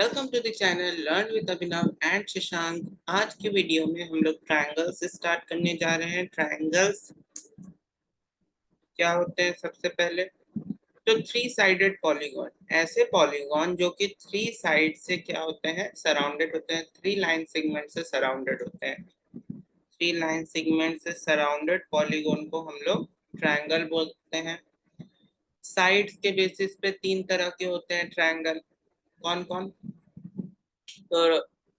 Welcome to the channel learn with Abhinav and Shashank. आज की video में हम लोग ट्रायंगल्स स्टार्ट करने जा रहे हैं। ट्रायंगल्स क्या होते हैं? सबसे पहले तो थ्री साइडेड पॉलीगॉन, ऐसे पॉलीगॉन जो कि थ्री साइड से क्या होते हैं, सराउंडेड होते हैं, थ्री लाइन सेगमेंट से सराउंडेड होते हैं। थ्री लाइन सेगमेंट से सराउंडेड पॉलीगॉन को हम लोग ट्रायंगल बोलते हैं। साइड्स के बेसिस पे तीन तरह के होते हैं ट्रायंगल। कौन कौन? तो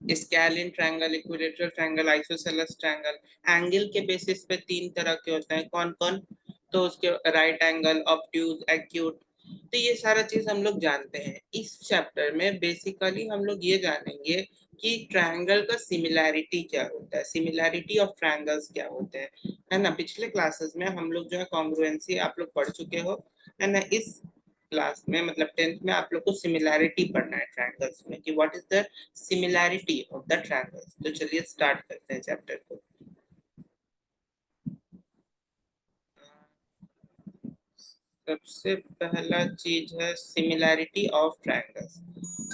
scalene triangle, equilateral triangle, isosceles triangle. Angle के बेसिस पे तीन तरह के होते हैं। कौन कौन? तो उसके राइट एंगल, ऑब्ट्यूज, एक्यूट। तो ये सारा चीज हम लोग जानते हैं। इस चैप्टर में बेसिकली हम लोग ये जानेंगे कि ट्रायंगल का सिमिलैरिटी क्या होता है, सिमिलैरिटी ऑफ ट्रायंगल्स क्या होते हैं, है ना। पिछले क्लासेस में हम लोग जो है कॉन्ग्रुएंसी आप लोग पढ़ चुके हो, है ना। इस क्लास में मतलब 10th में आप लोग को सिमिलैरिटी पढ़ना है ट्रायंगल्स में कि what is the similarity of the triangles. तो चलिए स्टार्ट करते हैं चैप्टर को। सबसे पहला चीज है सिमिलैरिटी ऑफ ट्रायंगल्स।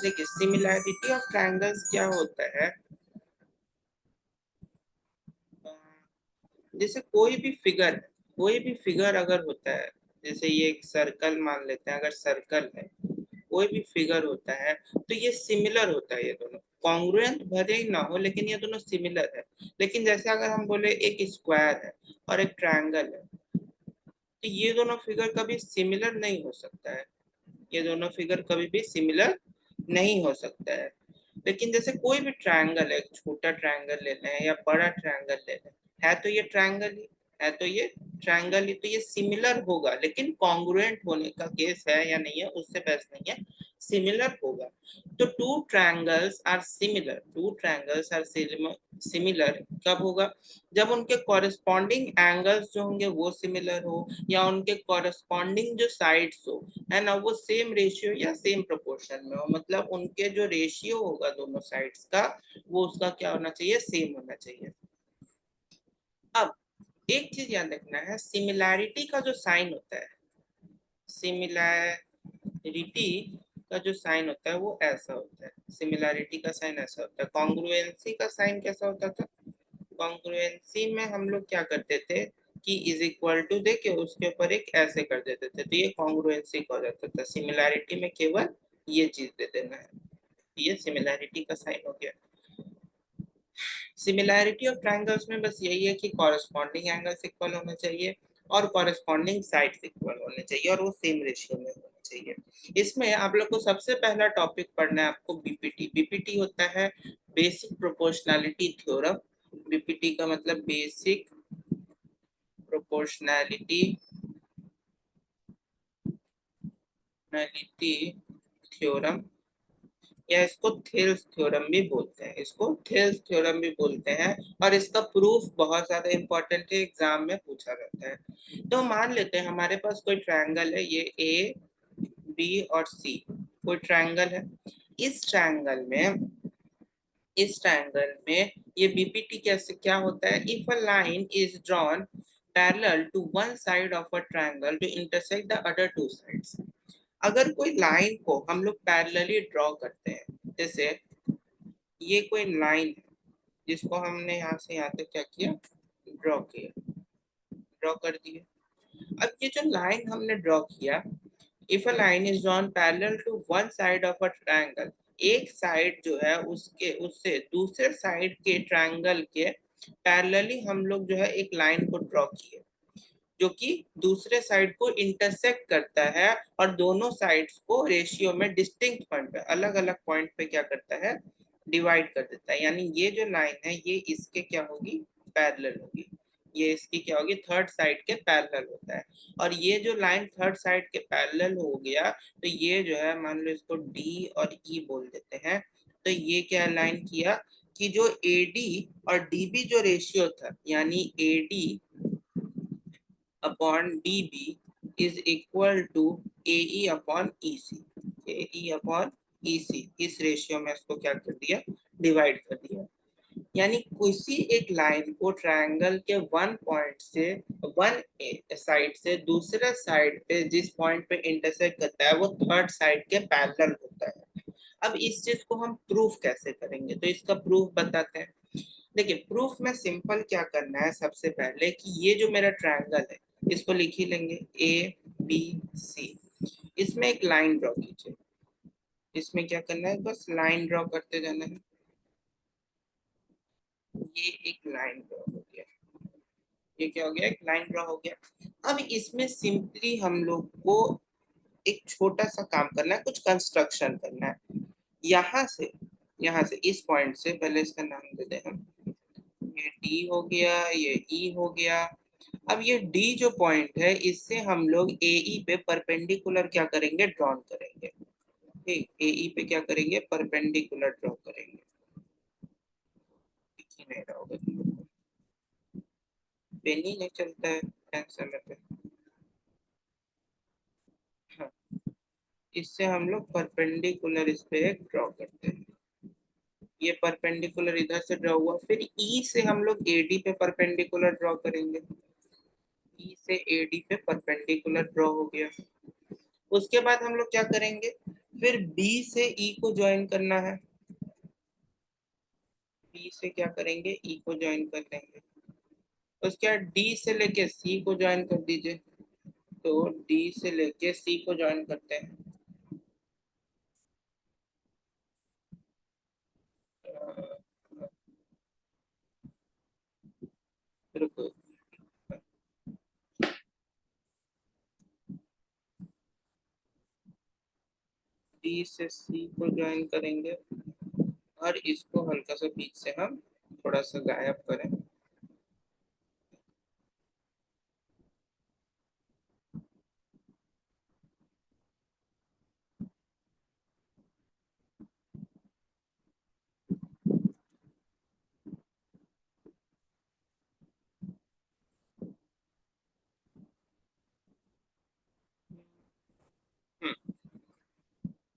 देखिए सिमिलैरिटी ऑफ ट्रायंगल्स क्या होता है। जैसे कोई भी फिगर अगर होता है, जैसे ये एक सर्कल मान लेते हैं, अगर सर्कल है, कोई भी फिगर होता है तो ये सिमिलर होता है। ये दोनों कॉन्ग्रुएंट भले ही ना हो लेकिन ये दोनों सिमिलर है। लेकिन जैसे अगर हम बोले एक स्क्वायर है और एक ट्रायंगल है, तो ये दोनों फिगर कभी सिमिलर नहीं हो सकता है। ये दोनों फिगर कभी भी सिमिलर नहीं हो सकता है। लेकिन जैसे कोई भी ट्रायंगल है, एक छोटा ट्रायंगल ले लें या बड़ा ट्रायंगल ले लें, है तो ये ट्रायंगल ही, है तो ये ट्रायंगल ही, तो ये सिमिलर होगा। लेकिन कॉन्ग्रुएंट होने का केस है या नहीं है उससे बहस नहीं है, सिमिलर होगा। तो टू ट्रायंगल्स आर सिमिलर कब होगा? जब उनके कॉरेस्पॉन्डिंग एंगल्स जो होंगे वो सिमिलर हो, या उनके कॉरेस्पॉन्डिंग जो साइड्स हो, है ना, वो सेम रेशियो या सेम प्रोपोर्शन में हो। मतलब उनके जो रेशियो होगा दोनों साइड्स का, वो उसका क्या होना चाहिए, सेम होना चाहिए। अब एक चीज याद रखना है, सिमिलैरिटी का जो साइन होता है, सिमिलैरिटी का जो साइन होता है वो ऐसा होता है। सिमिलैरिटी का साइन ऐसा होता है। कॉन्ग्रुएंसी का साइन कैसा होता था? कॉन्ग्रुएंसी में हम लोग क्या करते थे कि इज इक्वल टू दे के उसके ऊपर एक ऐसे कर देते थे, तो ये कॉन्ग्रुएंसी का हो जाता था। सिमिलैरिटी में केवल ये चीज दे देना है, ये सिमिलैरिटी का साइन हो गया। सिमिलैरिटी ऑफ ट्रायंगल्स में बस यही है कि कॉरेस्पॉन्डिंग एंगल्स इक्वल होना चाहिए और कॉरेस्पॉन्डिंग साइड्स इक्वल होने चाहिए और वो सेम रेशियो में होना चाहिए। इसमें आप लोग को सबसे पहला टॉपिक पढ़ना है आपको बीपीटी। बीपीटी होता है बेसिक प्रोपोर्शनैलिटी थ्योरम। बीपीटी का मतलब बेसिक प्रोपोर्शनैलिटी थ्योरम, या इसको थेल्स थ्योरम भी बोलते हैं, इसको थेल्स थ्योरम भी बोलते हैं। और इसका प्रूफ बहुत ज्यादा इंपॉर्टेंट है, एग्जाम में पूछा जाता है। तो मान लेते हैं हमारे पास कोई ट्रायंगल है, ये ए बी और सी कोई ट्रायंगल है। इस ट्रायंगल में इस ट्रायंगल में ये बीपीटी कैसे क्या होता है? If a line is drawn parallel to one side of a triangle to intersect the other two sides. अगर कोई लाइन को हम लोग पैरेलली ड्रॉ करते हैं, जैसे ये कोई लाइन है जिसको हमने यहाँ से यहाँ तक क्या किया, ड्रॉ कर दिया। अब ये जो लाइन हमने ड्रॉ किया, if a line is drawn parallel to one side of a triangle, एक साइड जो है उसके उससे दूसरे साइड के ट्रायंगल के पैरेलली हम लोग जो है एक लाइन को ड्रॉ किए जो कि दूसरे साइड को इंटरसेक्ट करता है और दोनों साइड्स को रेशियो में डिस्टिंक्ट पॉइंट पे, अलग अलग पॉइंट पे क्या करता है, डिवाइड कर देता है। यानी ये जो लाइन है ये इसके क्या होगी, पैरेलल होगी। ये इसकी क्या होगी, थर्ड साइड के पैरेलल होता है। और ये जो लाइन थर्ड साइड के पैरेलल हो गया, तो ये जो है मान लो इसको डी और ई बोल देते हैं। तो ये क्या लाइन किया कि जो एडी और डीबी जो रेशियो था, यानी AD upon DB is equal to AE upon EC. AE upon EC, इस रेशियो में इसको क्या कर दिया, डिवाइड कर दिया। यानी किसी एक लाइन को ट्रायंगल के वन पॉइंट से, वन साइड से दूसरे साइड पे जिस पॉइंट पे इंटरसेक्ट करता है वो थर्ड साइड के पैरेलल होता है। अब इस चीज को हम प्रूफ कैसे करेंगे, तो इसका प्रूफ बताते हैं। देखिए प्रूफ में सिंपल क्या करना है, सबसे पहले कि ये जो मेरा ट्रायंगल है इसको लिख ही लेंगे ए बी सी, इसमें एक लाइन ड्रॉ कीजिए। इसमें क्या करना है, बस लाइन ड्रॉ करते जाना है। ये एक लाइन ड्रॉ हो गया, ये क्या हो गया, एक लाइन ड्रॉ हो गया। अब इसमें सिंपली हम लोग को एक छोटा सा काम करना है, कुछ कंस्ट्रक्शन करना है। यहाँ से यहाँ से इस पॉइंट से, पहले इसका नाम दे दें हम, ये डी हो गया, ये ई हो गया। अब ये डी जो पॉइंट है इससे हम लोग ए ई पे परपेंडिकुलर क्या करेंगे, ड्रॉ करेंगे। ठीक, ए ई पे क्या करेंगे, परपेंडिकुलर ड्रॉ करेंगे। दिख ही नहीं रहा होगा तुम लोग को, पेन ही नहीं चलता है समय पे। हाँ, इससे हम लोग परपेंडिकुलर इस पे एक ड्रॉ करते हैं। ये परपेंडिकुलर इधर से ड्रॉ हुआ, फिर ई से हम लोग एडी पे परपेंडिकुलर ड्रॉ करेंगे। ई से एडी पे परपेंडिकुलर ड्रॉ हो गया। उसके बाद हम लोग क्या करेंगे, फिर बी से ई को ज्वाइन करना है। बी से क्या करेंगे, ई को ज्वाइन कर लेंगे। उसके बाद डी से लेके सी को ज्वाइन कर दीजिए। तो डी से लेके सी को ज्वाइन करते हैं। रुको, डी से सी को ज्वाइन करेंगे और इसको हल्का सा बीच से हम थोड़ा सा गायब करें।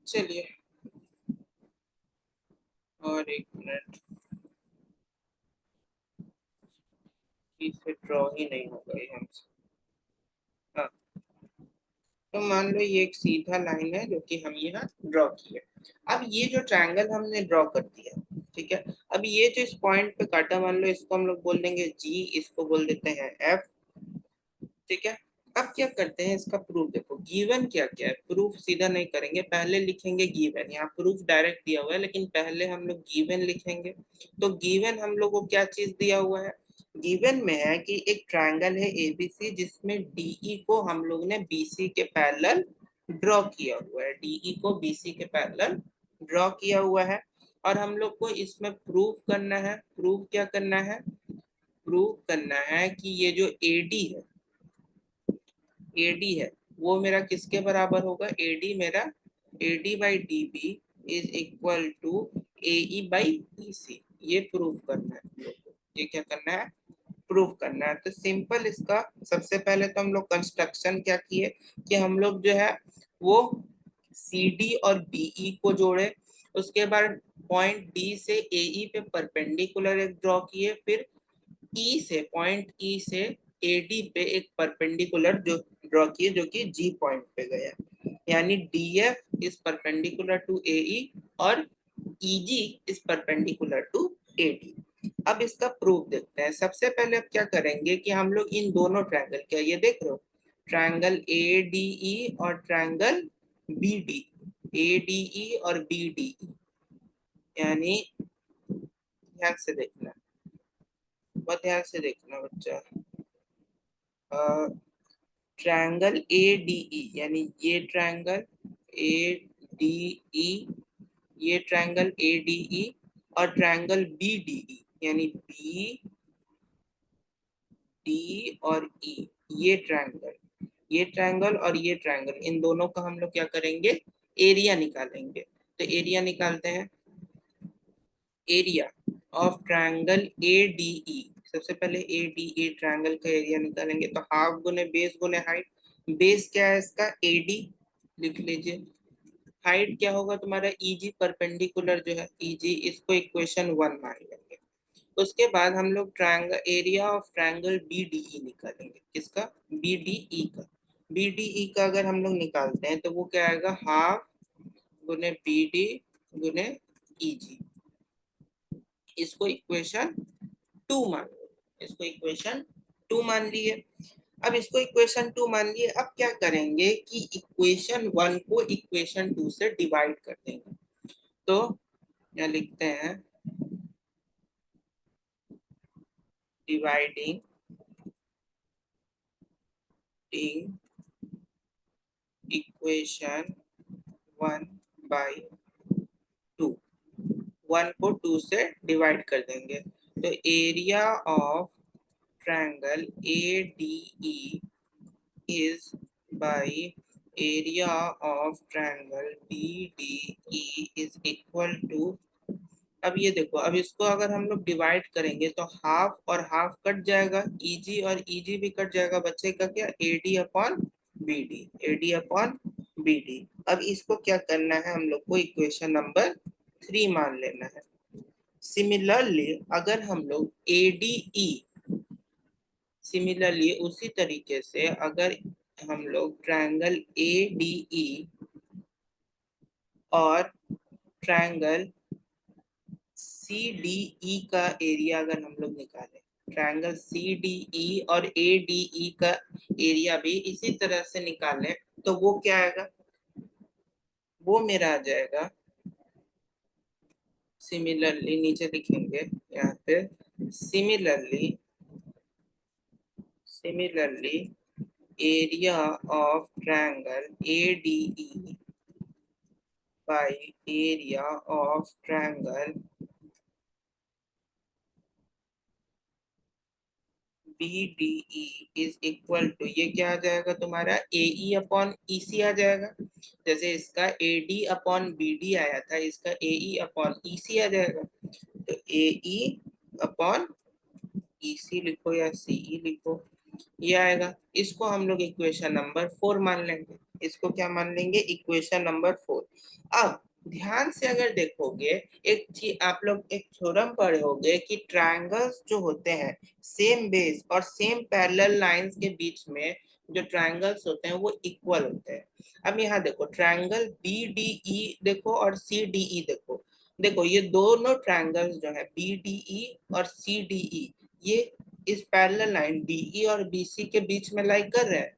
चलिए, और एक मिनट, इसे ड्रॉ ही नहीं होगा ये हमसे। हाँ, तो मान लो ये एक सीधा लाइन है जो कि हम यहाँ ड्रॉ किए। अब ये जो ट्रायंगल हमने ड्रॉ कर दिया, ठीक है। अब ये जो इस पॉइंट पे काटा, मान लो इसको हम लोग बोल देंगे जी, इसको बोल देते हैं एफ, ठीक है। अब क्या करते हैं, इसका प्रूफ देखो, गिवन क्या क्या है, प्रूफ सीधा नहीं करेंगे, पहले लिखेंगे गिवन। यहाँ प्रूफ डायरेक्ट दिया हुआ है लेकिन पहले हम लोग गिवन लिखेंगे। तो गिवन हम लोग को क्या चीज दिया हुआ है, गिवन में है कि एक ट्रायंगल है एबीसी जिसमें डीई को हम लोग ने बीसी के पैरेलल ड्रॉ किया हुआ है, डीई को बीसी के पैरेलल ड्रॉ किया हुआ है। और हम लोग को इसमें प्रूफ करना है, प्रूफ क्या करना है, प्रूफ करना है कि ये जो एडी है, एडी है वो मेरा किसके बराबर होगा, एडी मेरा, AD by D B is equal to A by B C. ये प्रूफ करना है हम लोग को, ये क्या करना है, प्रूफ करना है। तो सिंपल इसका सबसे पहले तो हम लोग कंस्ट्रक्शन क्या किए कि हम लोग जो है वो सी डी और बीई को जोड़े। उसके बाद पॉइंट डी से ए पे परपेंडिकुलर एक ड्रॉ किए, फिर ई से, पॉइंट ई से एडी पे एक परपेंडिकुलर जो ड्रॉ किए जो कि जी पॉइंट पे गया, यानी DF is perpendicular to AE और EG is perpendicular to AD. अब इसका प्रूफ देखते हैं। सबसे पहले अब क्या करेंगे कि हम लोग इन दोनों ट्रायंगल, क्या ये देख रहे हो, ट्रायंगल ए डी ई और triangle B D, A D E और बी डी ई, यानी ध्यान से देखना, बहुत ध्यान से देखना बच्चा। ट्रायंगल ए डी ई, यानी ये ट्रायंगल ए डी ई, ये ट्रायंगल ए डी ई और ट्रायंगल बी डी ई, यानी बी डी और ई, ये ट्रायंगल, ये ट्रायंगल और ये ट्रायंगल, इन दोनों का हम लोग क्या करेंगे, एरिया निकालेंगे। तो एरिया निकालते हैं, area of triangle A D ई। सबसे पहले ए डी ए ट्रायंगल का एरिया निकालेंगे, तो हाफ गुने बेस गुने हाइट। बेस क्या है इसका, एडी, लिख लीजिए। हाइट क्या होगा तुम्हारा, ईजी, परपेंडिकुलर जो है ईजी, इसको इक्वेशन 1 मान लेंगे। उसके बाद हम लोग triangle, area of triangle B D E निकालेंगे, किसका, बी डी ई का। बी डी ई का अगर हम लोग निकालते हैं तो वो क्या आएगा, हाफ गुने बी डी गुने EG। इसको इक्वेशन 2 मान लो, इसको इक्वेशन 2 मान लिए। अब इसको इक्वेशन 2 मान लिए, अब क्या करेंगे कि इक्वेशन 1 को इक्वेशन 2 से डिवाइड कर देंगे। तो यहाँ लिखते हैं डिवाइडिंग इक्वेशन 1 बाई 2, 1 को 2 से डिवाइड कर देंगे। तो area of triangle ADE is by area of triangle BDE is equal to। अब ये देखो, अब इसको अगर हम लोग डिवाइड करेंगे तो हाफ और हाफ कट जाएगा, EG और EG भी कट जाएगा, बचेगा क्या AD upon BD, AD upon BD। अब इसको क्या करना है, हम लोग को इक्वेशन नंबर 3 मान लेना है। सिमिलरली अगर हम लोग ADE, सिमिलरली उसी तरीके से अगर हम लोग ट्रायंगल ADE और ट्रायंगल CDE का एरिया अगर हम लोग निकालें, ट्रायंगल CDE और ADE का एरिया भी इसी तरह से निकालें, तो वो क्या आएगा, वो मेरा आ जाएगा सिमिलरली, नीचे लिखेंगे यहाँ पे similarly area of triangle ADE by area of triangle BDE is equal to, ये क्या आ जाएगा तुम्हारा AE अपॉन EC आ जाएगा। जैसे इसका AD अपॉन BD आया था, इसका AE अपॉन EC आ जाएगा। तो AE अपॉन EC लिखो या CE लिखो, ये आएगा। इसको हम लोग इक्वेशन नंबर 4 मान लेंगे। इसको क्या मान लेंगे, इक्वेशन नंबर 4। अब ध्यान से अगर देखोगे, एक चीज आप लोग एक थ्योरम पढ़े होंगे कि ट्रायंगल्स जो होते हैं सेम बेस और सेम पैरेलल लाइंस के बीच में जो ट्रायंगल्स होते हैं वो इक्वल होते हैं। अब यहाँ देखो ट्रायंगल BDE देखो और CDE देखो, देखो ये दोनों ट्रायंगल्स जो है BDE और CDE, ये इस पैरेलल लाइन DE और BC के बीच में लाई कर रहे हैं।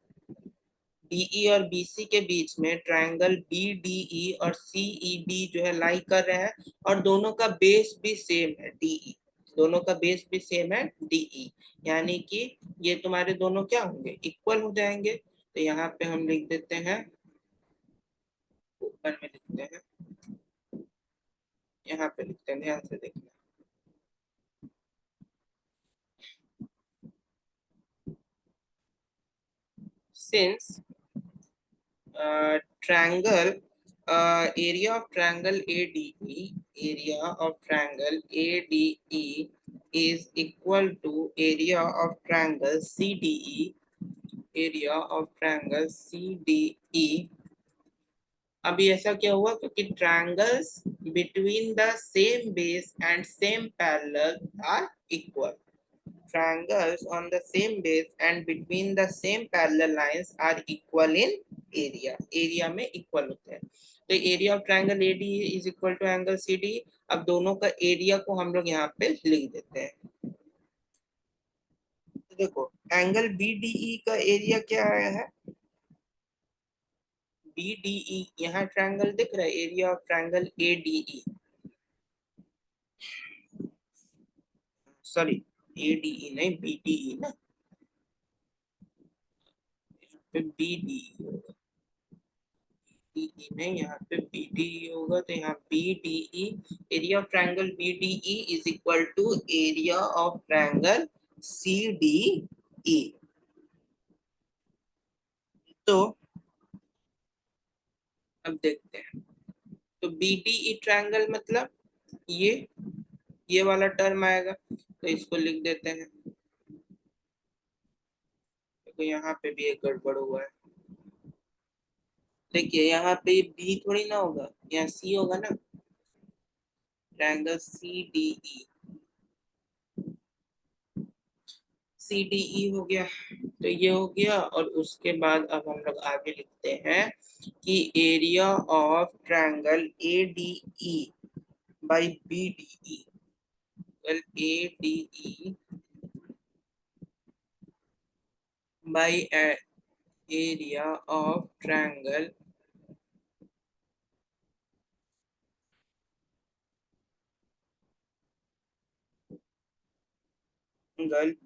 DE और BC के बीच में ट्रायंगल BDE और CED जो है लाई कर रहे हैं, और दोनों का बेस भी सेम है DE, दोनों का बेस भी सेम है DE, यानी कि ये तुम्हारे दोनों क्या होंगे, इक्वल हो जाएंगे। तो यहाँ पे हम लिख देते हैं, ऊपर में लिखते हैं, यहाँ पे लिखते हैं, ध्यान से देखना। Since triangle area of triangle ADE is equal to area of triangle CDE। अभी ऐसा क्या हुआ, क्योंकि triangles between the same base and same parallel are equal, triangles on the same base and between the same parallel lines are equal in area में equal होते हैं। तो area of triangle ADE is equal to angle CD। अब दोनों का area को हम लोग यहाँ पे लिख देते हैं। तो देखो एंगल BDE का एरिया क्या आया है, BDE, यहाँ ट्रायंगल दिख रहा है, area of triangle ADE, sorry ADE नहीं BDE ना, BDE में यहाँ पे BDE होगा, तो यहाँ BDE, area of triangle BDE is equal to area of triangle CDE। तो अब देखते हैं, तो BDE ट्रायंगल मतलब ये वाला टर्म आएगा, तो इसको लिख देते हैं। तो यहाँ पे भी एक गड़बड़ हुआ है, देखिए यहाँ पे B थोड़ी ना होगा, यहाँ C होगा ना, triangle CDE, C D E हो गया, तो ये हो गया। और उसके बाद अब हम लोग आगे लिखते हैं कि area of triangle A D E by B D E, well ADE by area of triangle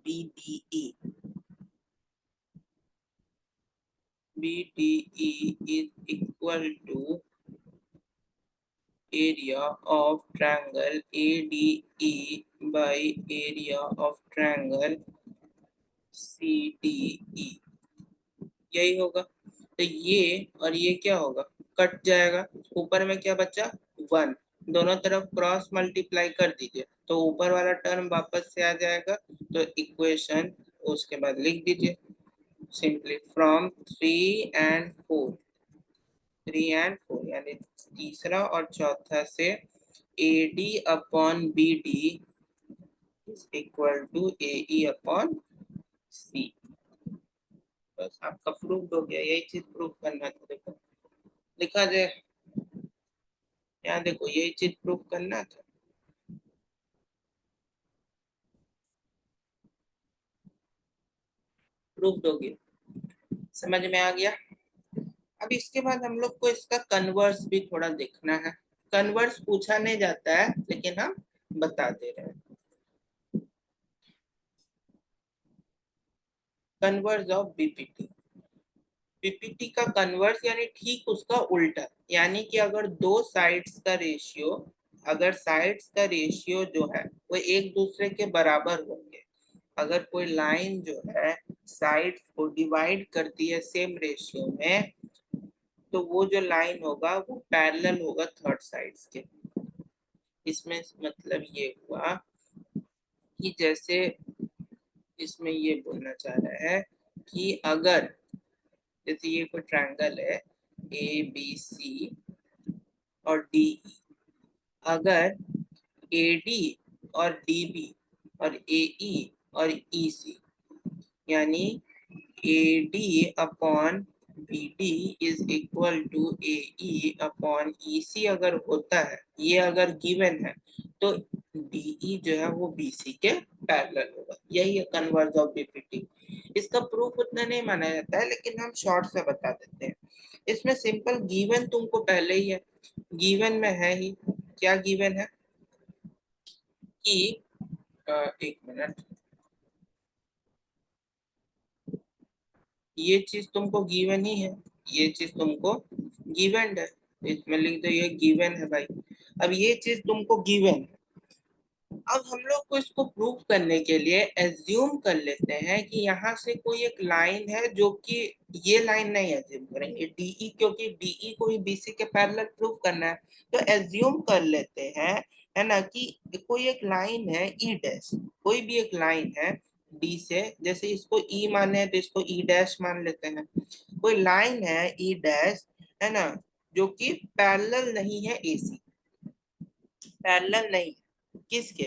BDE. BDE is equal to area of triangle ADE by area of triangle CDE. यही होगा। तो ये और ये क्या होगा, कट जाएगा। ऊपर में क्या बचा, 1। दोनों तरफ क्रॉस मल्टीप्लाई कर दीजिए तो ऊपर वाला टर्म वापस से आ जाएगा। तो इक्वेशन उसके बाद लिख दीजिए सिंपली फ्रॉम 3 and 4, 3 and 4 यानी तीसरा और चौथा से AD upon BD is equal to AE upon C। बस आपका प्रूफ हो गया, यही चीज प्रूफ करना था। देखो लिखा जाए, यहाँ देखो यही चीज प्रूफ करना था। प्रूफ दोगे, समझ में आ गया। अब इसके बाद हम लोग को इसका कन्वर्स भी थोड़ा देखना है। कन्वर्स पूछा नहीं जाता है लेकिन हम बता दे रहे हैं। कन्वर्स ऑफ बीपीटी, बीपीटी का कन्वर्स यानी ठीक उसका उल्टा। यानी कि अगर दो साइड्स का रेशियो, अगर साइड्स का रेशियो जो है वो एक दूसरे के बराबर होंगे, अगर कोई लाइन जो है साइड्स को डिवाइड करती है सेम रेशियो में, तो वो जो लाइन होगा वो पैरेलल होगा थर्ड साइड्स के। इसमें मतलब ये हुआ कि जैसे इसमें ये बोलना चाह रहा है कि अगर जैसे ये कोई ट्रायंगल है ABC और DE, अगर AD और DB और AE और EC यानी AD upon BD is equal to AE upon EC अगर होता है, ये अगर गिवन है, तो DE जो है वो BC के पैरेलल होगा। यही है कन्वर्स ऑफ बीपीटी। इसका प्रूफ उतना नहीं माना जाता है लेकिन हम शॉर्ट से बता देते हैं। इसमें सिंपल गिवन तुमको पहले ही है, गिवन में है ही। क्या गिवन है कि एक मिनट, ये चीज तुमको गिवन ही है, ये चीज तुमको गिवन है। इसमें लिख दो ये गिवन है भाई। अब ये चीज तुमको गिवन है। अब हम लोग को इसको प्रूव करने के लिए एज्यूम कर लेते हैं कि यहाँ से कोई एक लाइन है जो कि ये लाइन नहीं एज्यूम करेंगे डीई, क्योंकि डीई को ही बीसी के पैरेलल प्रूव करना है। तो एज्यूम कर लेते हैं, है ना, कि कोई एक लाइन है ई डैश, कोई भी एक लाइन है डी से, जैसे इसको ई माने हैं तो इसको ई डैश मान लेते हैं। कोई लाइन है ई डैश, है ना, जो कि पैरेलल नहीं है एसी, पैरेलल नहीं किसके,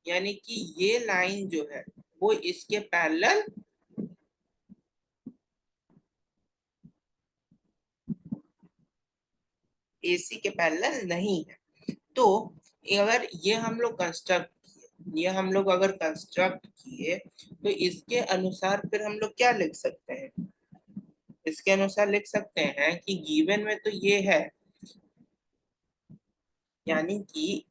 यानी कि ये लाइन जो है वो इसके पैरेलल एसी के पैरेलल नहीं है। तो अगर ये हम लोग कंस्ट्रक्ट किए, ये हम लोग अगर कंस्ट्रक्ट किए तो इसके अनुसार फिर हम लोग क्या लिख सकते हैं, इसके अनुसार लिख सकते हैं कि गिवन में तो ये है, यानी कि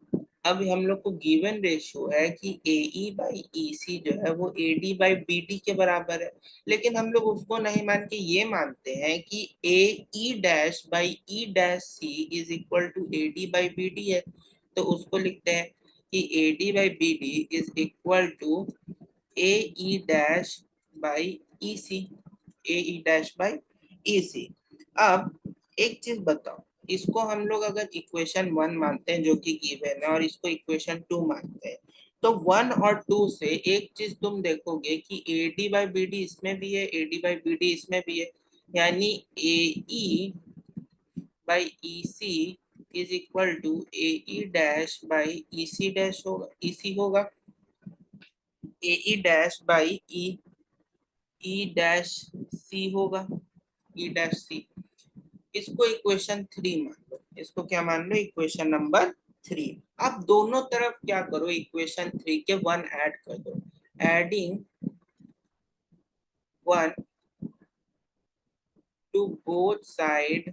अब हम लोग को गिवन रेशियो है कि AE बाई EC जो है वो AD बाई BD के बराबर है। लेकिन हम लोग उसको नहीं मान के ये मानते हैं कि AE dash by E dash C is equal to AD by BD है। तो उसको लिखते हैं कि AD by BD is equal to AE dash by EC, AE dash by EC। अब एक चीज बताओ, इसको हम लोग अगर इक्वेशन 1 मानते हैं जो कि गिवन है और इसको इक्वेशन 2 मानते हैं, तो 1 और 2 से एक चीज तुम देखोगे कि AD बाई BD इसमें भी है, AD बाई BD इसमें भी है, यानी AE by EC is equal to A E dash by E C dash होगा, ई सी होगा, A E dash by E dash C होगा, ई डैश सी। इसको इक्वेशन 3 मान लो, इसको क्या मान लो, इक्वेशन नंबर 3। अब दोनों तरफ क्या करो, इक्वेशन 3 के 1 ऐड कर दो, adding 1 to both side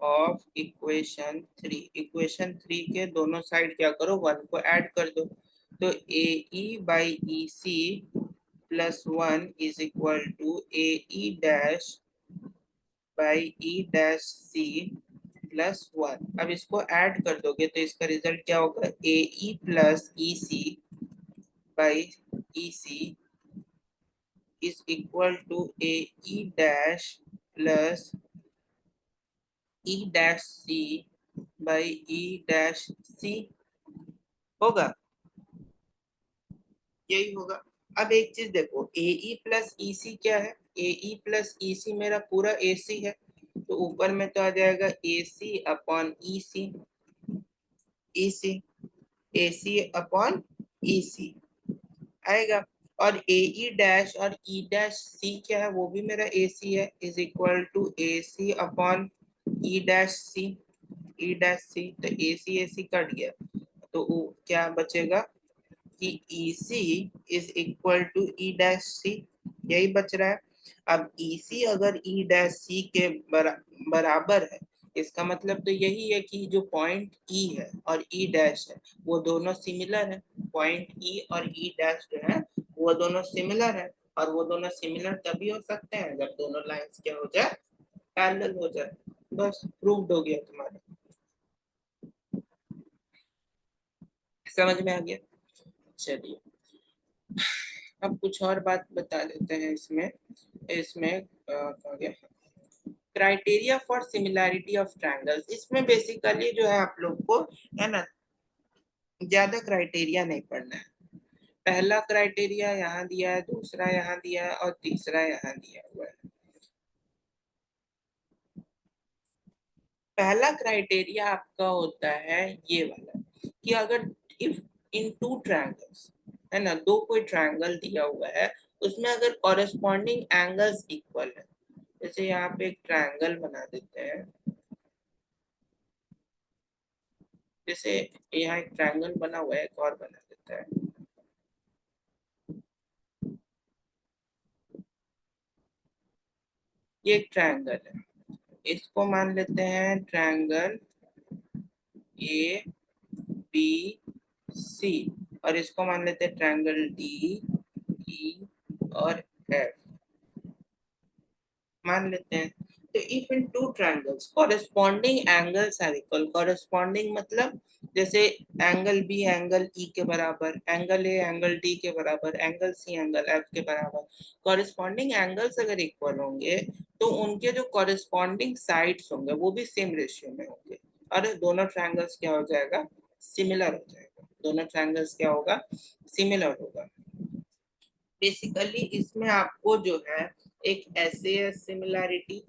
of equation 3। Equation 3 के दोनों साइड क्या करो, 1 को ऐड कर दो। तो A E by E C plus 1 is equal to A E dash by E dash C plus 1। अब इसको ऐड कर दोगे तो इसका रिजल्ट क्या होगा, A E plus E C by E C is equal to A E dash plus E dash C by E dash C होगा, यही होगा। अब एक चीज देखो, ए ई प्लस ई सी क्या है, ए ई प्लस ई सी मेरा पूरा ए सी है, तो ऊपर में तो आ जाएगा ए सी अपॉन ई सी, ई सी, ए सी अपॉन ई सी आएगा। और ए ई डैश और ई डैश सी क्या है, वो भी मेरा ए सी है, is equal to A C upon E dash C, E dash C. तो ए सी कट गया, तो क्या बचेगा कि E C is equal to E dash C, यही बच रहा है। अब ई सी अगर ई डैश सी के बराबर है, इसका मतलब तो यही है कि जो पॉइंट ई है और ई डैश है वो दोनों सिमिलर है। पॉइंट ई और ई डैश जो है वो दोनों सिमिलर है, और वो दोनों सिमिलर तभी हो सकते हैं जब दोनों लाइंस क्या हो जाए, पैरेलल हो जाए। बस प्रूव्ड हो गया तुम्हारा, समझ में आ गया। चलिए अब कुछ और बात बता देते हैं इसमें। इसमें कहा गया criteria for similarity of triangles. इसमें बेसिकली जो है आप लोग को, है ना, ज्यादा क्राइटेरिया नहीं पढ़ना है। पहला क्राइटेरिया यहाँ दिया है, दूसरा यहाँ दिया है, और तीसरा यहाँ दिया हुआ है। पहला क्राइटेरिया आपका होता है ये वाला, कि अगर इफ इन टू ट्रायंगल्स, है ना, दो कोई ट्रायंगल दिया हुआ है, उसमें अगर कॉरेस्पॉन्डिंग एंगल्स इक्वल है, जैसे यहाँ पे एक ट्रायंगल बना देते हैं, जैसे यहाँ एक ट्रायंगल बना हुआ है, एक और बना देता है, ये एक ट्रायंगल है, इसको मान लेते हैं ट्रायंगल ए बी सी, और इसको मान लेते हैं ट्रायंगल डी ई और एफ मान लेते हैं। तो if in two triangles corresponding angles are equal, corresponding मतलब जैसे एंगल बी एंगल ई के बराबर, एंगल ए एंगल डी के बराबर, एंगल सी एंगल एफ के बराबर, कॉरेस्पॉन्डिंग एंगल्स अगर इक्वल होंगे तो उनके जो कॉरेस्पॉन्डिंग साइड्स होंगे वो भी सेम रेशियो में होंगे, और दोनों ट्रायंगल्स क्या हो जाएगा, सिमिलर हो जाएगा। दोनों ट्रायंगल्स क्या होगा, सिमिलर होगा। बेसिकली इसमें आपको जो है एक एसएएस सिमिलैरिटी,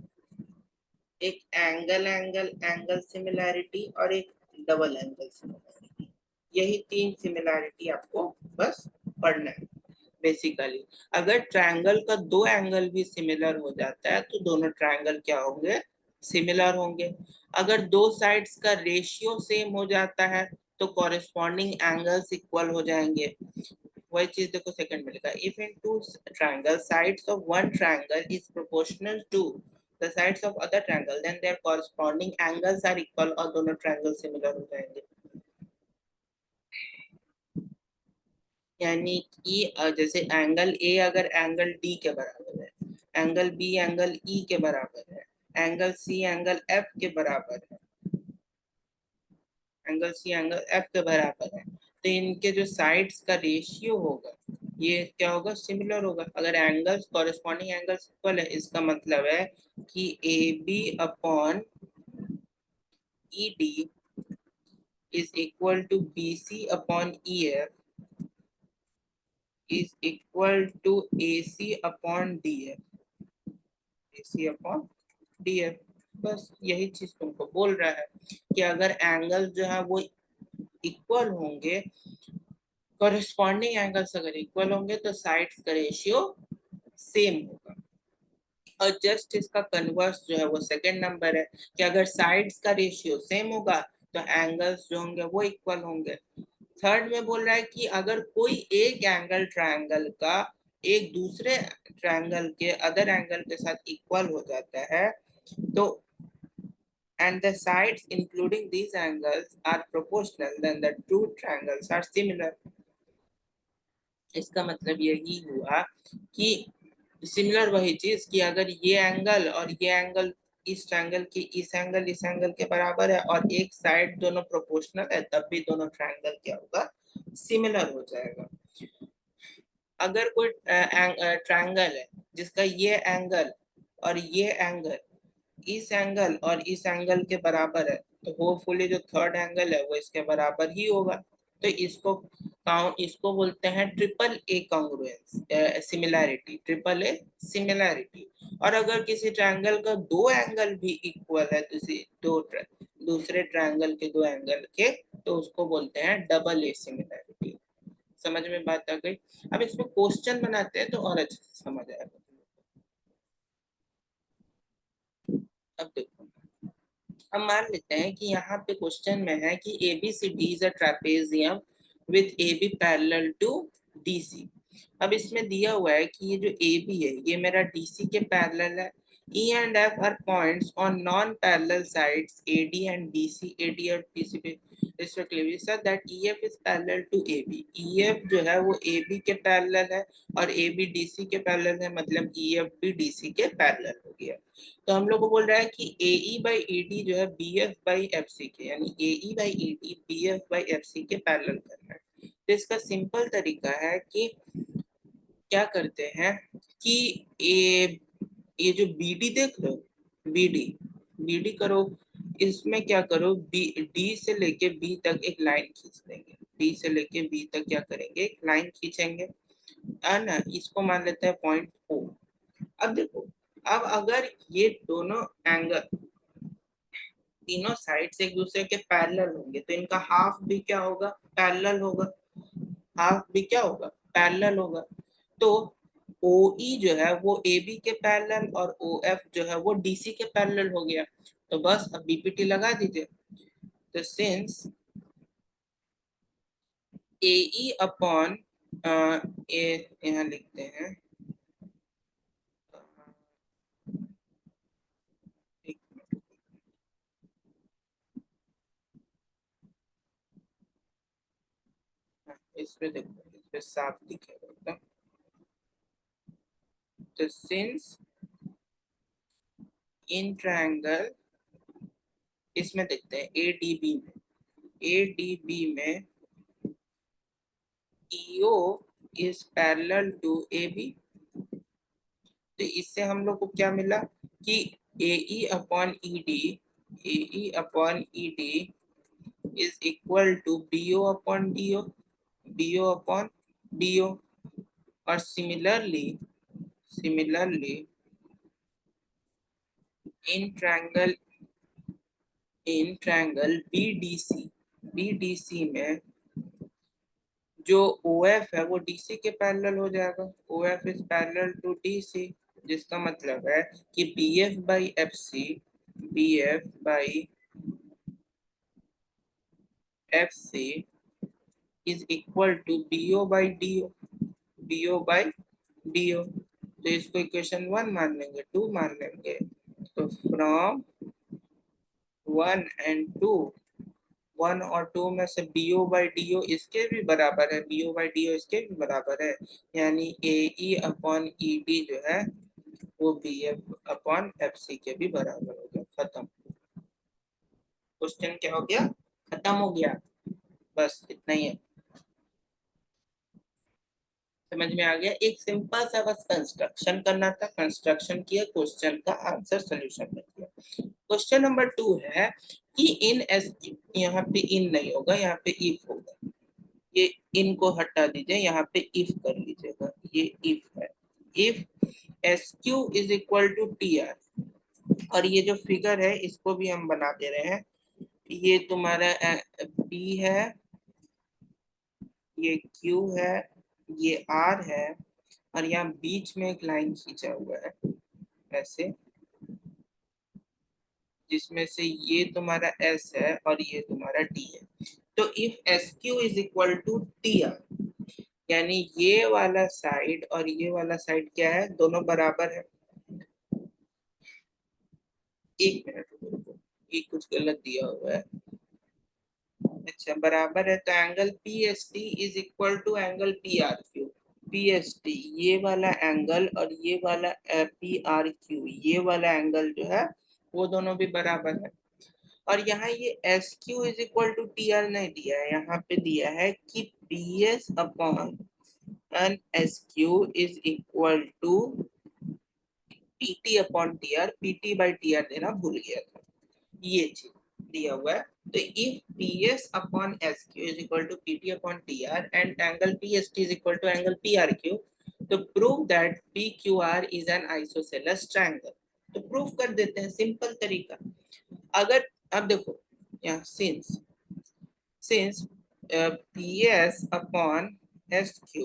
एक एंगल एंगल एंगल सिमिलैरिटी, और एक डबल एंगल सिमिलैरिटी, यही तीन सिमिलैरिटी आपको बस पढ़ना है। बेसिकली अगर ट्रायंगल का दो एंगल भी सिमिलर हो जाता है तो दोनों ट्रायंगल क्या होंगे, सिमिलर होंगे। अगर दो साइड्स का रेशियो सेम हो जाता है तो कॉरेस्पॉन्डिंग एंगल्स इक्वल हो जाएंगे। वही चीज देखो सेकंड में लिखा है, if in two triangle sides of one triangle is proportional to the sides of other triangle then their corresponding angles are equal, और दोनों ट्रायंगल सिमिलर हो जाएंगे। यानी कि जैसे एंगल ए अगर एंगल डी के बराबर है, एंगल बी एंगल ई के बराबर है, एंगल सी एंगल एफ के बराबर है, एंगल सी एंगल एफ के बराबर है, तो इनके जो साइड्स का रेशियो होगा ये क्या होगा, सिमिलर होगा। अगर एंगल्स कॉरेस्पॉन्डिंग एंगल्स इक्वल है, इसका मतलब है कि A B upon E D is equal to B C upon E F is equal to A C upon D F, A C upon D F. बस यही चीज तुमको बोल रहा है कि अगर एंगल जो है वो इक्वल होंगे, कॉरेस्पॉन्डिंग एंगल्स अगर इक्वल होंगे तो साइड्स का रेशियो सेम होगा। और जस्ट इसका कन्वर्स जो है वो सेकंड नंबर है कि अगर साइड्स का रेशियो सेम होगा तो एंगल्स जो होंगे वो इक्वल होंगे। थर्ड में बोल रहा है कि अगर कोई एक एंगल ट्रायंगल का एक दूसरे ट्रायंगल के अदर एंगल के साथ इक्वल हो जाता है तो and the sides including these angles are proportional, then the two triangles are similar। इसका मतलब यही हुआ कि सिमिलर वही चीज कि अगर ये एंगल और ये एंगल इस ट्रायंगल की इस एंगल के बराबर है और एक साइड दोनों प्रोपोर्शनल है तब भी दोनों ट्रायंगल क्या होगा, सिमिलर हो जाएगा। अगर कोई ट्रायंगल है जिसका ये एंगल और ये एंगल इस एंगल और इस एंगल के बराबर है तो होपफुली जो थर्ड एंगल है वो इसके बराबर ही होगा। तो इसको बोलते हैं triple A congruence similarity, triple A similarity. और अगर किसी ट्रायंगल का दो एंगल भी इक्वल है दूसरे ट्रायंगल के दो एंगल के तो उसको बोलते हैं डबल ए सिमिलैरिटी। समझ में बात आ गई? अब इसमें क्वेश्चन बनाते हैं तो और अच्छे से समझ आएगा। अब देखो, हम मान लेते हैं कि यहाँ पे क्वेश्चन में है कि ABCD is a trapezium with AB parallel to DC। अब इसमें दिया हुआ है कि ये जो AB है ये मेरा DC के पैरेलल है। E and F are points on non-parallel sides AD and BC, AD और BC पे respectively, so that EF is parallel to AB। EF जो है वो AB के पैरेलल है और AB DC के पैरेलल है, मतलब EF भी DC के पैरेलल हो गया। तो हम लोग को बोल रहा है कि AE बाई ED जो है BF बाई FC के, यानी AE by ED BF by FC के पैरेलल करना है। तो इसका सिंपल तरीका है कि क्या करते हैं कि ये जो BD देख लो, BD करो, इसमें क्या करो D से लेके B तक एक लाइन खींच देंगे। D से लेके B तक क्या करेंगे, एक लाइन खींचेंगे, है ना। इसको मान लेते हैं पॉइंट O। अब देखो, अब अगर ये दोनों एंगल तीनों साइड्स एक दूसरे के पैरेलल होंगे तो इनका हाफ भी क्या होगा, पैरेलल होगा। हाफ भी क्या होगा, पैरेलल होगा। तो OE जो है वो AB के पैरेलल और OF जो है वो DC के पैरेलल हो गया। तो बस अब BPT लगा दीजिए। तो सिंस AE अपॉन यहाँ लिखते हैं इसमें देखो, इसमें साफ दिखेगा। तो सिंस इन ट्रायंगल, इसमें देखते हैं ADB में EO is parallel to AB। तो इससे हम लोग को क्या मिला कि AE upon ED is equal to BO upon BO upon BO। और सिमिलरली इन ट्रायंगल BDC में जो OF है वो DC के पैरेलल हो जाएगा। OF is parallel to DC, जिसका मतलब है कि BF by FC is equal to BO by DO। तो इसको इक्वेशन 1 मान लेंगे, 2 मान लेंगे। तो फ्रॉम 1 एंड 2, 1 और 2 में से BO बाई DO इसके भी बराबर है, BO बाई DO इसके भी बराबर है, यानी AE अपॉन ED जो है वो BF अपॉन FC के भी बराबर हो गया। खत्म, क्वेश्चन क्या हो गया, खत्म हो गया। बस इतना ही है, समझ में आ गया। एक सिंपल सा बस कंस्ट्रक्शन करना था, कंस्ट्रक्शन किया, क्वेश्चन का आंसर सोल्यूशन कर दिया। क्वेश्चन नंबर 2 है कि इन एस, यहाँ पे इन नहीं होगा, यहाँ पे इफ होगा। ये इन को हटा दीजिए, यहाँ पे इफ कर लीजिएगा, ये इफ है। If SQ is equal to TR, और ये जो फिगर है इसको भी हम बना दे रहे हैं। ये तुम्हारा बी है, ये क्यू है, ये आर है, और यहाँ बीच में एक लाइन खींचा हुआ है ऐसे, जिसमें से ये तुम्हारा एस है और ये तुम्हारा डी है। तो if S Q is equal to T R, यानी ये वाला साइड और ये वाला साइड क्या है, दोनों बराबर है। एक मिनट रुको, ये कुछ गलत दिया हुआ है। अच्छा, बराबर है तो angle P S T is equal to angle P R Q. P S T ये वाला एंगल और ये वाला पी आर क्यू ये वाला एंगल जो है वो दोनों भी बराबर है। और यहाँ ये S Q is equal to T R नहीं दिया है, यहाँ पे दिया है कि P S upon N S Q is equal to PT upon T R. PT by T R देना भूल गया था, ये चीज दिया हुआ है। तो if P S upon S Q is equal to PT upon T R and angle P S T is equal to angle P R Q, तो prove that P Q R is an isosceles triangle. तो proof कर देते हैं, simple तरीका। अगर अब देखो यहाँ since PS upon SQ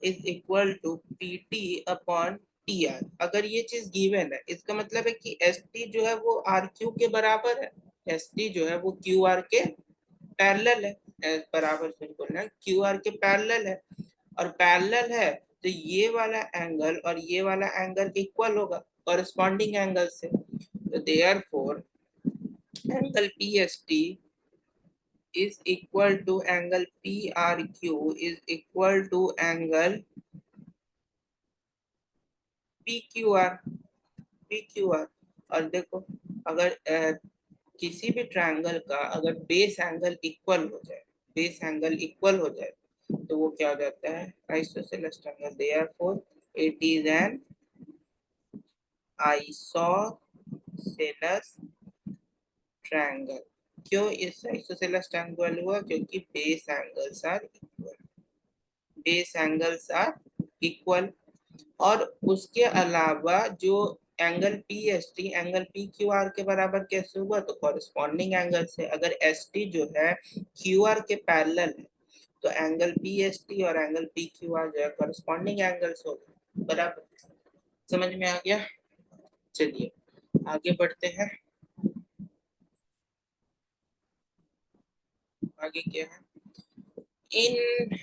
is equal to PT upon TR, अगर ये चीज गिवन है इसका मतलब है कि ST जो है वो RQ के बराबर है, ST जो है वो QR के पैरेलल है। बराबर से बोलना QR के पैरेलल है, और पैरेलल है तो ये वाला एंगल और ये वाला एंगल इक्वल होगा कॉरेस्पॉन्डिंग एंगल से। तो therefore angle PST is equal to angle PRQ is equal to angle PQR। PQR, और देखो अगर किसी भी ट्रायंगल का अगर बेस एंगल इक्वल हो जाए, बेस एंगल इक्वल हो जाए तो वो क्या हो जाता है, isosceles triangle. Therefore it is an isosceles triangle. क्यों इस आइसोसेलेस ट्रायंगल हुआ, क्योंकि base angles are equal, base angles are equal. और उसके अलावा जो angle P S T angle P Q R के बराबर कैसे हुआ, तो कॉरेस्पॉन्डिंग एंगल से। अगर एस टी जो है क्यू आर के पैरेलल है तो एंगल पी एस टी और एंगल पी क्यू आर जो है कॉरेस्पॉन्डिंग एंगल्स हो गए, बराबर। समझ में आ गया? चलिए आगे बढ़ते हैं। आगे क्या है, in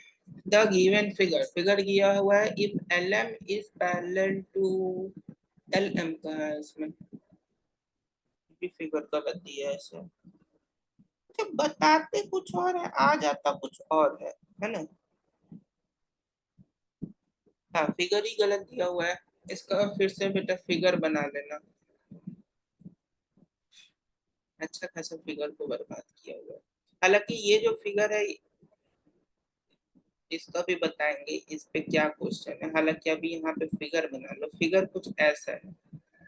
the given figure, figure दिया हुआ है if L M is parallel to L M का है इसमें, फिगर गलत दिया है ऐसे, जब बताते कुछ और है आ जाता कुछ और है ना। हाँ फिगर ही गलत दिया हुआ है, इसका फिर से बेटा फिगर बना लेना। अच्छा खासा फिगर को बर्बाद किया हुआ है। हालांकि ये जो फिगर है इसका भी बताएंगे इस पे क्या क्वेश्चन है। हालांकि अभी यहाँ पे फिगर बना लो, फिगर कुछ ऐसा है,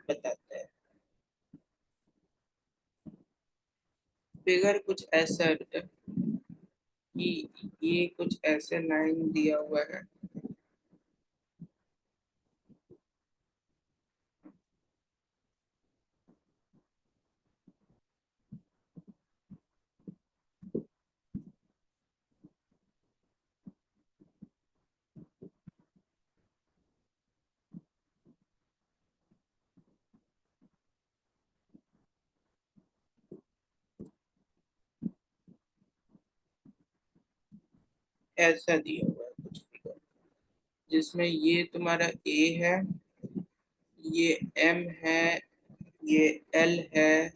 बताते हैं। फिगर कुछ ऐसा है बेटा कि ये कुछ ऐसे लाइन दिया हुआ है, ऐसा दिया हुआ है कुछ फिगर, जिसमें ये तुम्हारा ए है, ये एम है, ये एल है,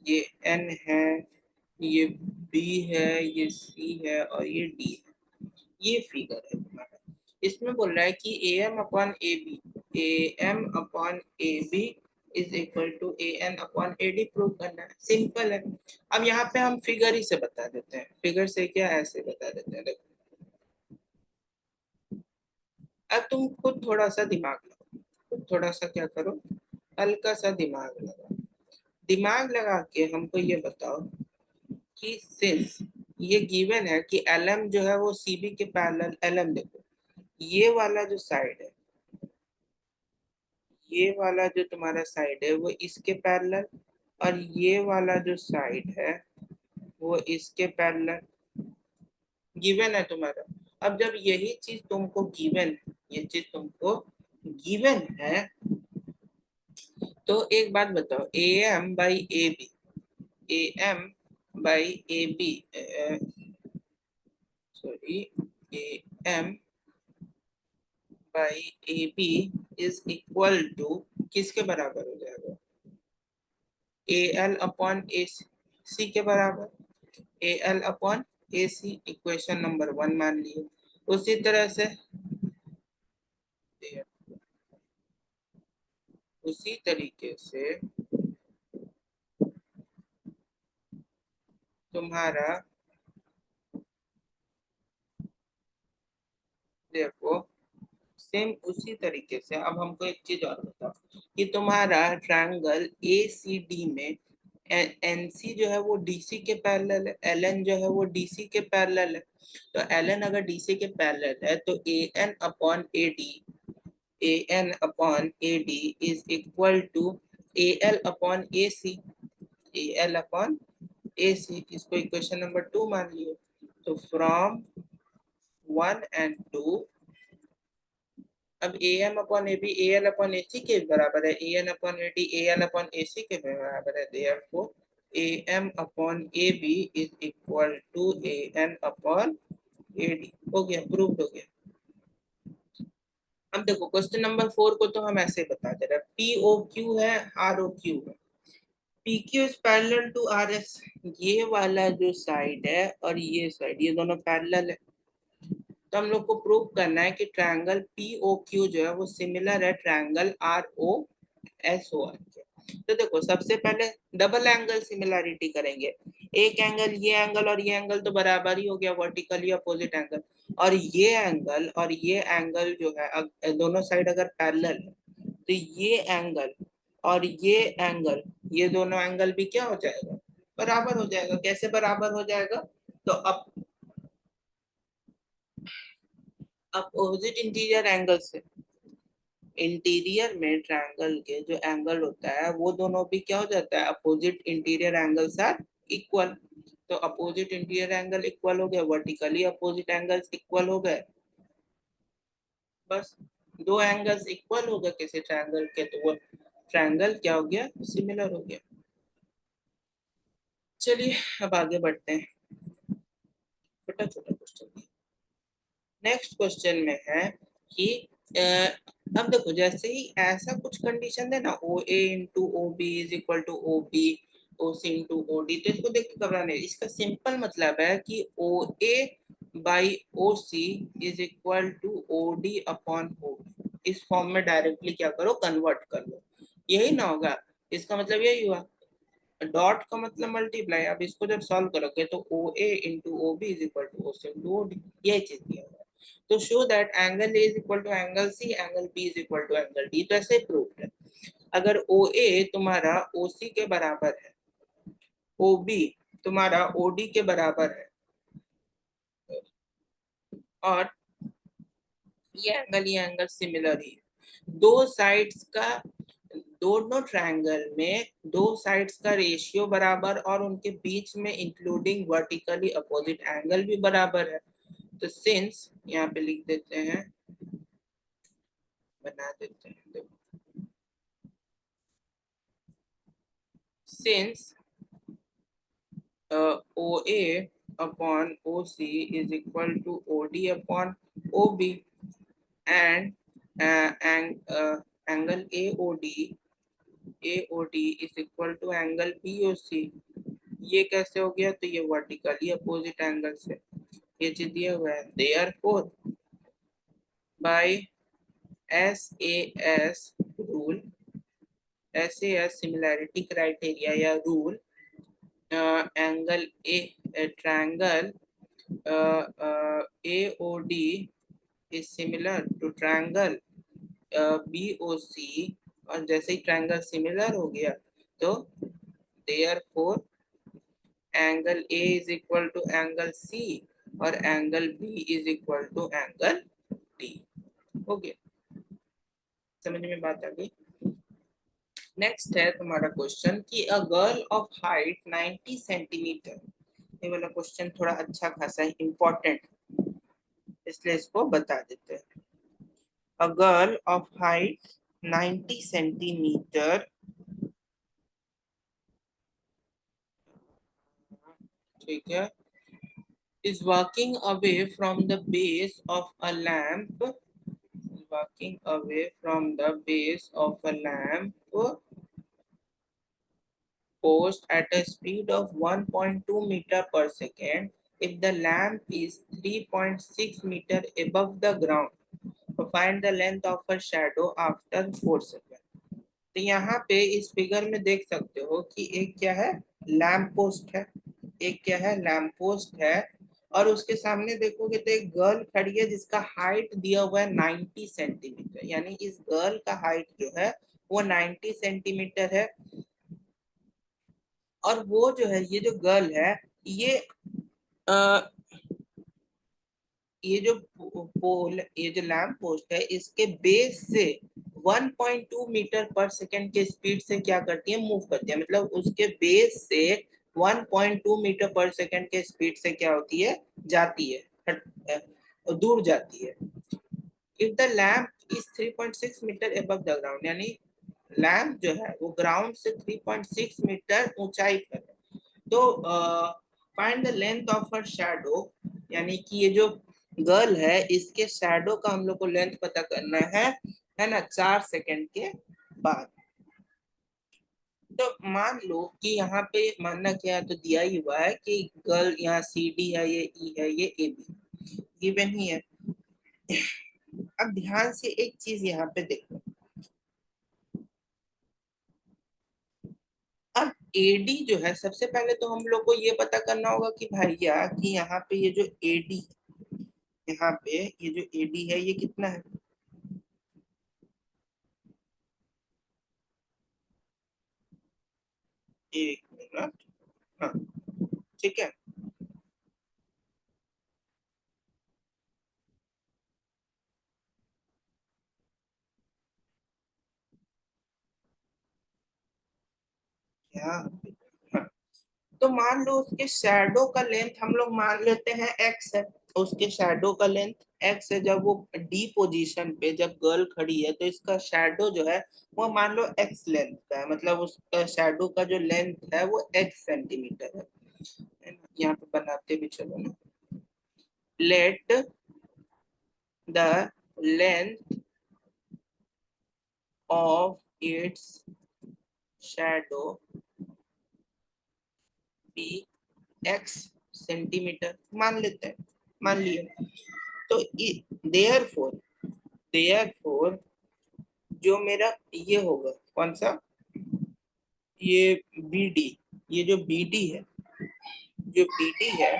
ये एन है, ये बी है, ये सी है और ये डी है। ये फिगर है तुम्हारा। इसमें बोल रहा है कि A M upon A B, A M upon A B is equal to A N upon A D prove करना है। सिंपल है। अब यहाँ पे हम फिगर ही से बता देते हैं, फिगर से क्या ऐसे बता देते हैं। देखो अब तुम खुद थोड़ा सा दिमाग लगाओ, खुद थोड़ा सा क्या करो, हल्का सा दिमाग लगाओ। दिमाग लगा के हमको ये बताओ कि सिंस ये गिवन है कि एलएम जो है वो सीबी के पैरेलल, एलएम देखो ये वाला जो साइड है ये वाला जो तुम्हारा साइड है वो इसके पैरेलल, और ये वाला जो साइड है वो इसके पैरेलल गिवन है तुम्हारा। अब जब यही चीज तुमको गिवन, ये चीज तुमको गिवन है, तो एक बात बताओ, A M by A B, A M by A B, sorry, A M by A B is equal to किसके बराबर हो जाएगा? ए एल अपॉन ए सी के बराबर, A L upon A C, equation number 1 मान लिए। उसी तरह से उसी तरीके से तुम्हारा देखो, सेम उसी तरीके से अब हमको एक चीज और बताओ कि तुम्हारा ट्रायंगल ए सी डी में एन सी जो है वो डीसी के पैरेलल है, एल एन जो है वो डीसी के पैरेलल है। तो एल एन अगर डीसी के पैरेलल है तो A N upon A D, A N upon A D is equal to A L upon A C, A L upon A C. इसको इक्वेशन नंबर 2 मान लियो। तो फ्रॉम 1 एंड 2, अब A M upon A B A L upon A C के बराबर है, A N upon A D A L upon A C के बराबर है, therefore A M upon A B is equal to A N upon A D. हो गया, proved हो गया। अब देखो क्वेश्चन नंबर 4 को तो हम ऐसे बता दे रहे हैं, पी ओ क्यू है, आर ओ क्यू है, P Q is parallel to R S, ये वाला जो साइड है और ये साइड, ये दोनों पैरेलल है। तो हम लोग को प्रूव करना है कि ट्रायंगल पी ओ क्यू जो है वो सिमिलर है triangle R O S O R के। तो देखो सबसे पहले डबल एंगल सिमिलरिटी करेंगे। एक एंगल, ये एंगल और ये एंगल तो बराबर ही हो गया, वर्टिकली अपोजिट एंगल। और ये एंगल जो है दोनों साइड अगर पैरेलल है तो ये एंगल और ये एंगल, ये दोनों एंगल भी क्या हो जाएगा? बराबर हो जाएगा। कैसे बराबर हो जाएगा? तो अब अपोजिट इंटीरियर एंगल से, इंटीरियर में ट्रायंगल के जो एंगल होता है वो दोनों भी क्या हो जाता है? Opposite interior angles are equal. तो अपोजिट इंटीरियर एंगल इक्वल हो गए, वर्टिकली अपोजिट एंगल्स इक्वल हो गए। बस दो एंगल्स इक्वल हो गए किसी ट्रायंगल के, तो वो ट्रायंगल क्या हो गया? सिमिलर हो गया। चलिए अब आगे बढ़ते हैं, छोटा छोटा क्वेश्चन। नेक्स्ट क्वेश्चन में है कि अब देखो जैसे ही ऐसा कुछ कंडीशन है ना, O A into O B is equal to O B O C into O D, तो इसको देख के घबराना नहीं। इसका सिंपल मतलब है कि O A by O C is equal to O D upon O B. इस फॉर्म में डायरेक्टली क्या करो? कन्वर्ट कर लो। यही ना होगा? इसका मतलब यही हुआ, डॉट का मतलब मल्टीप्लाई। अब इसको जब सॉल्व करोगे तो O A into O B is equal to O C into O D, ये चीज दिया हुआ है। तो show that angle A is equal to angle C, angle B is equal to angle D. तो ऐसे प्रूव है। अगर ओ ए तुम्हारा ओ सी के बराबर है, ओ बी तुम्हारा ओ डी के बराबर है, और ये एंगल सिमिलर ही है, दो साइड्स का, दोनों ट्रायंगल में दो साइड्स का रेशियो बराबर और उनके बीच में इंक्लूडिंग वर्टिकली अपोजिट एंगल भी बराबर है। तो सिंस, यहाँ पे लिख देते हैं, बना देते हैं, देखो, since O A upon O C is equal to O D upon O B, and angle A O D is equal to angle B O C. ये कैसे हो गया? तो ये वर्टिकली अपोजिट एंगल से ये चीज दिया हुआ है। Therefore by S A S rule, S A S similarity criteria या rule, angle A triangle A O D is similar to triangle B O C. और जैसे ही ट्रायंगल सिमिलर हो गया तो therefore angle A is equal to angle C और angle B is equal to angle D. हो गया? समझ में बात आ गई? नेक्स्ट है तुम्हारा क्वेश्चन कि a girl of height 90 centimetre. ये वाला क्वेश्चन थोड़ा अच्छा खासा इम्पोर्टेंट, इसलिए इसको बता देते हैं। A girl of height 90 centimetre, ठीक है, is walking away from the base of a lamp, walking away from the base of a lamp post at a speed of 1.2 meter per second if the lamp is 3.6 meter above the ground. Find the length of a shadow after 4 seconds. तो यहाँ पे इस figure में देख सकते हो कि एक क्या है, लैम्प पोस्ट है, एक क्या है, लैम्प पोस्ट है, और उसके सामने देखोगे तो एक गर्ल खड़ी है जिसका हाइट दिया हुआ है 90 सेंटीमीटर, यानी इस गर्ल का हाइट जो है वो 90 सेंटीमीटर है। और वो जो है, ये जो गर्ल है, ये आ, ये जो पोल, ये जो लैम्प पोस्ट है, इसके बेस से 1.2 मीटर पर सेकेंड के स्पीड से क्या करती है, मूव करती है। मतलब उसके बेस से 1.2 मीटर पर सेकेंड के स्पीड से क्या होती है, जाती है, दूर जाती है। If the lamp is 3.6 metre above the ground, यानी लैम्प जो है वो ग्राउंड से 3.6 मीटर ऊंचाई पर है, तो find the length of her shadow, यानी कि ये जो गर्ल है इसके शैडो का हम लोग को लेंथ पता करना है ना, 4 सेकंड के बाद। तो मान लो कि यहाँ पे मानना क्या है, तो दिया ही हुआ है कि गर्ल यहाँ सी डी है, ये ई है, ये ए बी गिवन ही है। अब ध्यान से एक चीज यहाँ पे देखो, अब एडी जो है, सबसे पहले तो हम लोग को ये पता करना होगा कि भैया कि यहाँ पे ये जो एडी, यहाँ पे ये जो एडी है ये कितना है। एक मिनट, हाँ, ठीक है, क्या, हाँ, तो मान लो उसके शैडो का लेंथ हम लोग मान लेते हैं एक्स है, उसके शैडो का लेंथ एक्स है। जब वो डी पोजीशन पे जब गर्ल खड़ी है तो इसका शैडो जो है वो मान लो एक्स लेंथ का है, मतलब उसका शैडो का जो लेंथ है वो एक्स सेंटीमीटर है ना? यहाँ पे बनाते भी चलो ना, let the length of its shadow be X centimetre मान लेते हैं, मान लिया। तो देयर फोर, देयर फोर जो मेरा ये होगा कौन सा, ये बी डी, ये जो बी डी है, जो बी डी है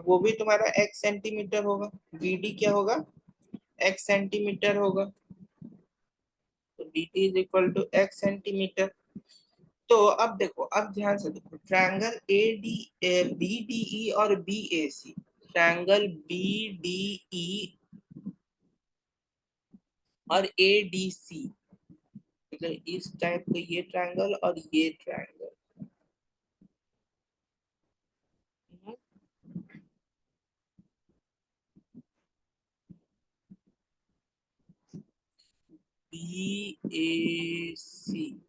वो भी तुम्हारा एक्स सेंटीमीटर होगा। बी डी क्या होगा, एक्स सेंटीमीटर होगा। तो D T is equal to X centimetre. तो अब देखो, अब ध्यान से देखो, triangle A D, B D E और B A C, triangle B D E और ए डी सी, मतलब इस टाइप का ये ट्रायंगल और ये ट्रायंगल, बी ए सी,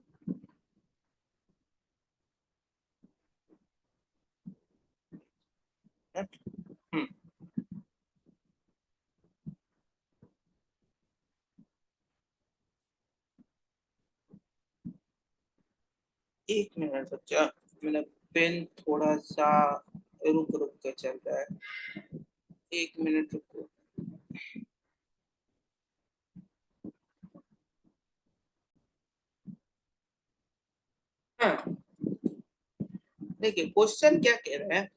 एक मिनट बच्चा, मेरा पेन थोड़ा सा रुक रुक के चल रहा है, एक मिनट रुको। हाँ, देखिए क्वेश्चन क्या कह रहा है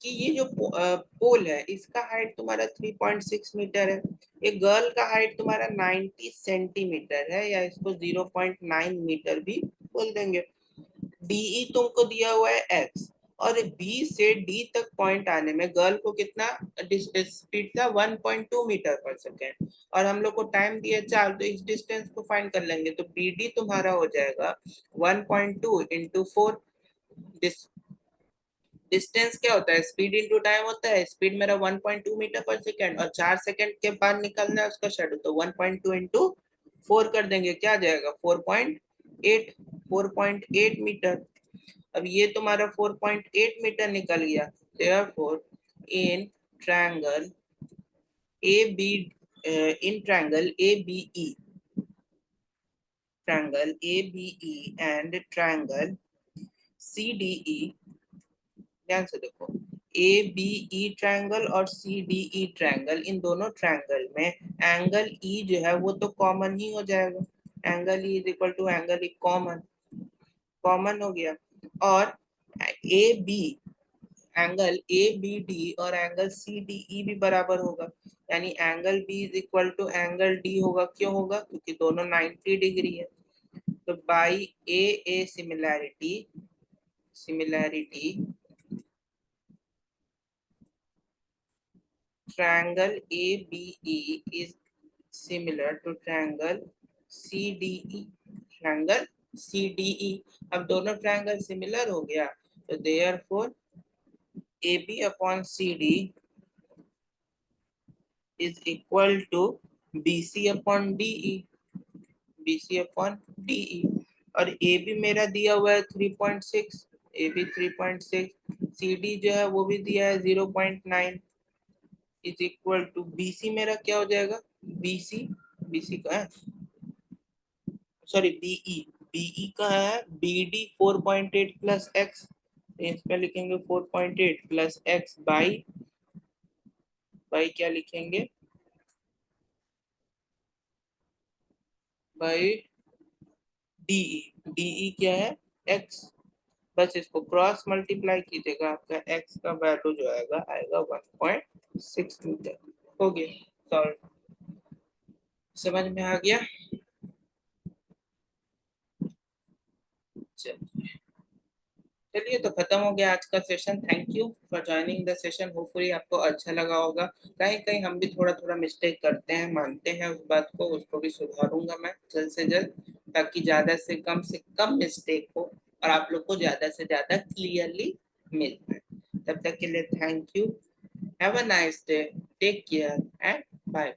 कि ये जो पोल है इसका हाइट तुम्हारा 3.6 मीटर है, एक गर्ल का हाइट तुम्हारा 90 सेंटीमीटर है, या इसको 0.9 मीटर भी बोल देंगे। डीई तुमको दिया हुआ है एक्स, और बी से डी तक पॉइंट आने में गर्ल को कितना स्पीड था 1.2 मीटर पर सेकेंड, और हम लोग को टाइम दिया 4, तो इस डिस्टेंस को फाइंड कर लेंगे। तो बी डी तुम्हारा हो जाएगा 1.2 इंटू 4। डिस्टेंस क्या होता है, स्पीड इंटू टाइम होता है। स्पीड मेरा 1.2 मीटर पर सेकेंड और 4 सेकेंड के बाद निकलना है उसका शेडो, तो 1.2 इंटू 4 कर देंगे, क्या आ जाएगा 4.8, 4.8 मीटर। अब ये तुम्हारा 4.8 मीटर निकल गया। therefore in triangle AB in triangle ABE, triangle ABE and triangle CDE, ध्यान से देखो, ए बी ई ट्रायंगल और सी डी ई ट्रायंगल, इन दोनों ट्रायंगल में एंगल ई जो है वो तो कॉमन ही हो जाएगा। Angle E is equal to angle E, common common हो गया। और A B, angle A B D और एंगल सी डी ई भी बराबर होगा, यानी angle B is equal to angle D होगा। क्यों होगा, क्योंकि दोनों 90 डिग्री है। तो by a similarity, similarity triangle ABE is similar to triangle CDE, triangle CDE। अब दोनों ट्रायंगल सिमिलर हो गया, तो therefore AB upon CD is equal to BC upon DE, BC upon DE। और AB मेरा दिया हुआ है 3.6, AB 3.6, CD जो है वो भी दिया है 0.9, इज इक्वल टू BC मेरा क्या हो जाएगा, BC, BC का है, सॉरी BE, BE का है BD 4.8 प्लस एक्स, इसमें लिखेंगे 4.8 प्लस एक्स बाई क्या लिखेंगे, बाई DE, DE क्या है x, बस इसको क्रॉस मल्टीप्लाई कीजिएगा, आपका x का वैल्यू जो आएगा आएगा 1.6 मीटर। हो गया सॉल्व, समझ में आ गया। चलिए तो खत्म हो गया आज का session. Thank you for joining the session, hopefully आपको अच्छा लगा होगा। कहीं कहीं हम भी थोड़ा थोड़ा मिस्टेक करते हैं, मानते हैं उस बात को, उसको भी सुधारूंगा मैं जल्द से जल्द, ताकि ज्यादा से कम मिस्टेक हो और आप लोग को ज्यादा से ज्यादा क्लियरली मिल पाए। तब तक के लिए thank you, have a nice day, take care and bye.